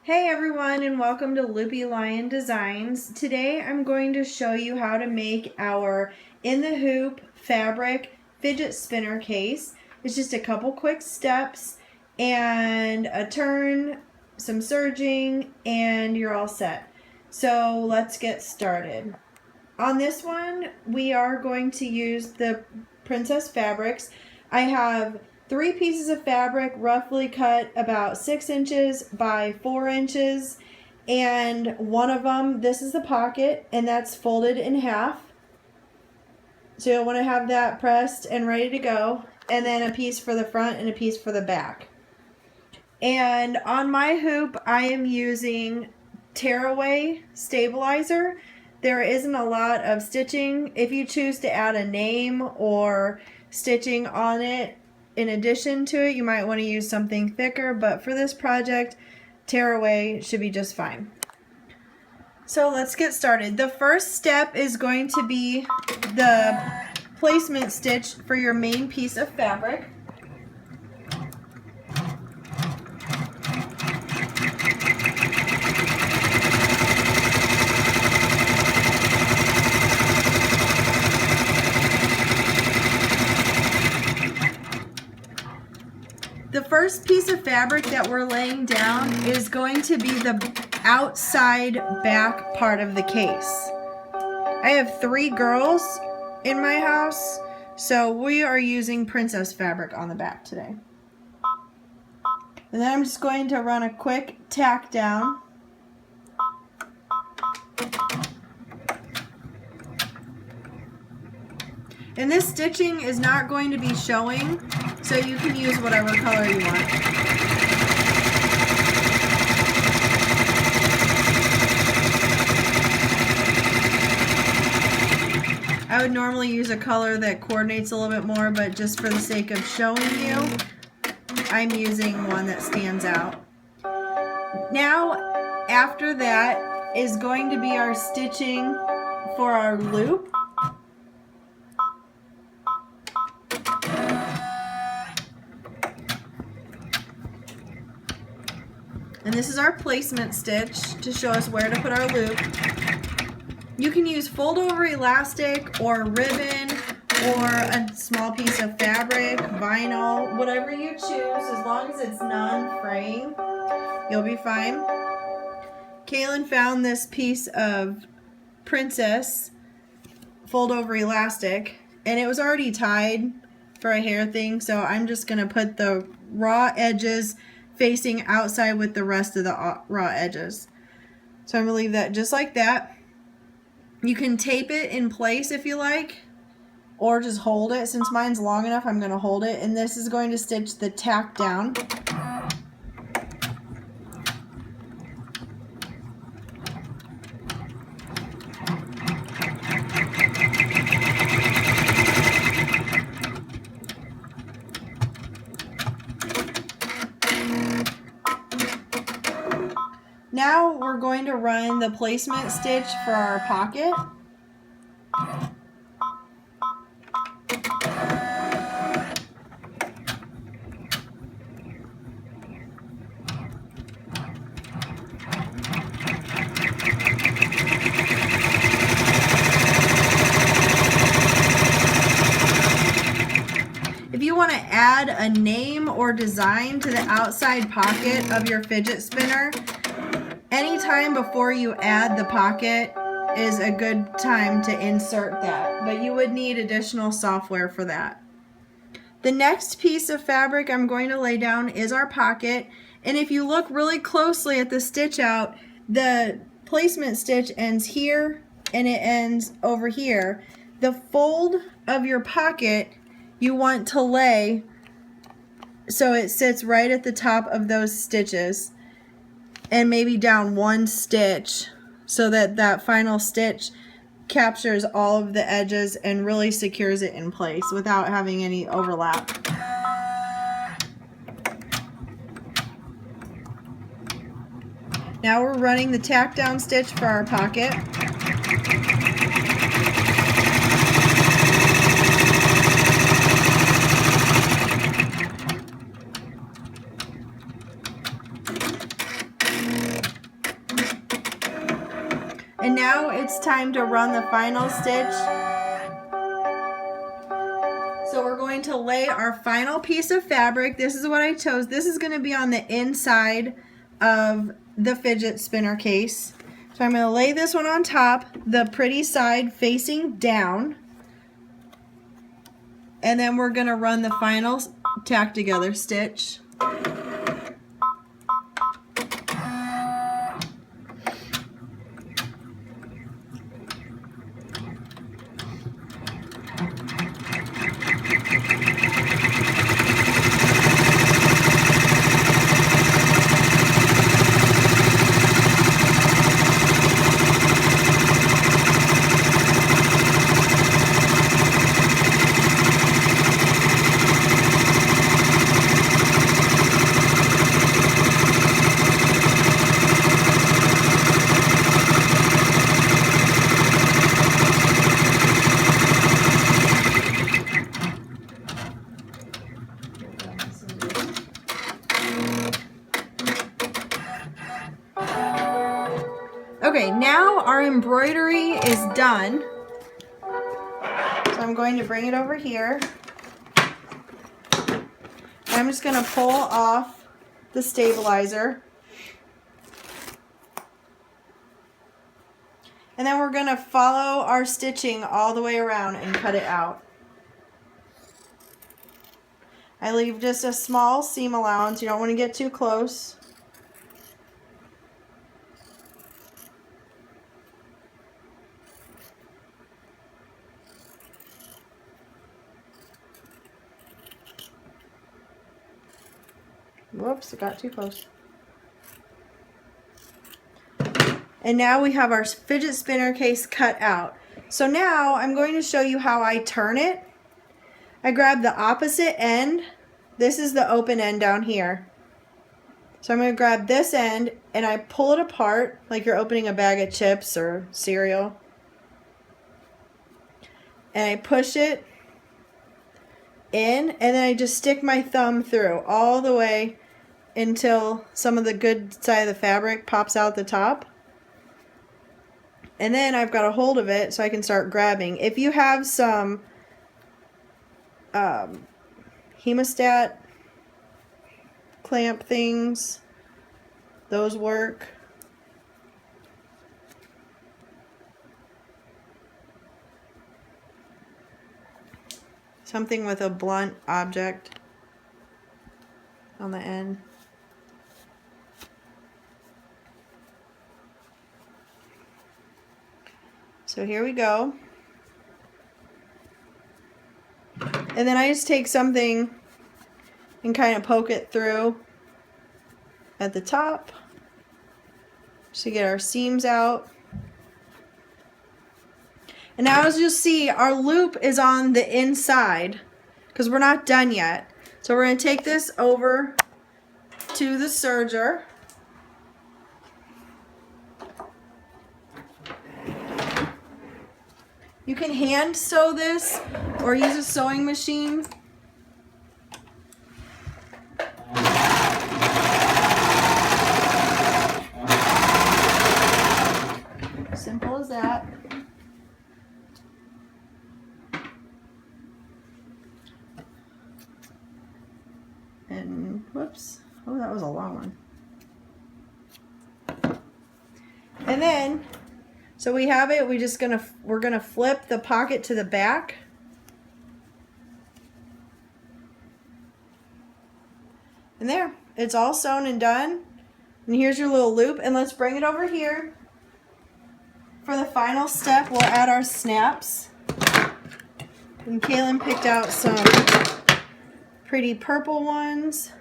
Hey everyone, and welcome to Loopy Lion Designs. Today I'm going to show you how to make our In the Hoop fabric fidget spinner case. It's just a couple quick steps and a turn, some serging, and you're all set. So let's get started. On this one, we are going to use the Princess fabrics. I have 3 pieces of fabric roughly cut about 6 inches by 4 inches, and one of them, this is the pocket, and that's folded in half. So you'll want to have that pressed and ready to go, and then a piece for the front and a piece for the back. And on my hoop, I am using tearaway stabilizer. There isn't a lot of stitching. If you choose to add a name or stitching on it in addition to it, you might want to use something thicker, but for this project, tearaway should be just fine. So let's get started. The first step is going to be the placement stitch for your main piece of fabric. The first piece of fabric that we're laying down is going to be the outside back part of the case. I have 3 girls in my house, so we are using princess fabric on the back today. And then I'm just going to run a quick tack down. And this stitching is not going to be showing, so you can use whatever color you want. I would normally use a color that coordinates a little bit more, but just for the sake of showing you, I'm using one that stands out. Now, after that is going to be our stitching for our loop. And this is our placement stitch to show us where to put our loop. You can use fold over elastic or ribbon or a small piece of fabric, vinyl, whatever you choose, as long as it's non-fraying, you'll be fine. Kaylin found this piece of princess fold over elastic, and it was already tied for a hair thing, so I'm just gonna put the raw edges facing outside with the rest of the raw edges. So I'm gonna leave that just like that. You can tape it in place if you like, or just hold it. Since mine's long enough, I'm gonna hold it, and this is going to stitch the tack down. Now we're going to run the placement stitch for our pocket. If you want to add a name or design to the outside pocket of your fidget spinner, anytime before you add the pocket is a good time to insert that, but you would need additional software for that. The next piece of fabric I'm going to lay down is our pocket, and if you look really closely at the stitch out, the placement stitch ends here and it ends over here. The fold of your pocket you want to lay so it sits right at the top of those stitches, and maybe down 1 stitch so that that final stitch captures all of the edges and really secures it in place without having any overlap. Now we're running the tack down stitch for our pocket. And now it's time to run the final stitch. So we're going to lay our final piece of fabric. This is what I chose. This is going to be on the inside of the fidget spinner case. So I'm going to lay this one on top, the pretty side facing down. And then we're going to run the final tack together stitch. Okay, now our embroidery is done. So I'm going to bring it over here. I'm just going to pull off the stabilizer. And then we're going to follow our stitching all the way around and cut it out. I leave just a small seam allowance. You don't want to get too close. Whoops, it got too close. And now we have our fidget spinner case cut out. So now I'm going to show you how I turn it. I grab the opposite end. This is the open end down here. So I'm going to grab this end and I pull it apart like you're opening a bag of chips or cereal. And I push it in, and then I just stick my thumb through all the way until some of the good side of the fabric pops out the top. And then I've got a hold of it so I can start grabbing. If you have some hemostat clamp things, those work. Something with a blunt object on the end. So here we go. And then I just take something and kind of poke it through at the top just to get our seams out. And now as you'll see, our loop is on the inside because we're not done yet. So we're going to take this over to the serger. You can hand sew this or use a sewing machine. Simple as that. And whoops, oh, that was a long one. And then, so we have it, we're gonna flip the pocket to the back. And there, it's all sewn and done. And here's your little loop, and let's bring it over here. For the final step, we'll add our snaps. And Kaylin picked out some pretty purple ones.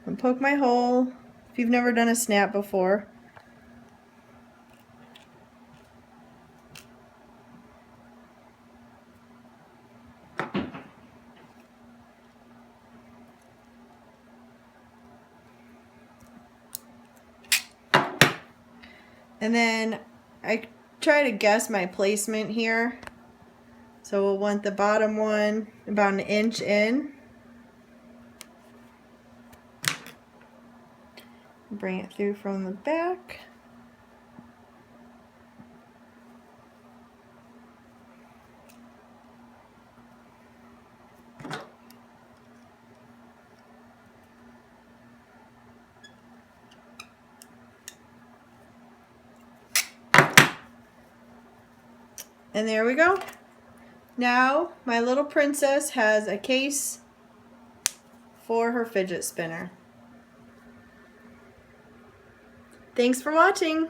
And poke my hole if you've never done a snap before. And then I try to guess my placement here. So we'll want the bottom one about 1 inch in. Bring it through from the back. And there we go. Now my little princess has a case for her fidget spinner. Thanks for watching.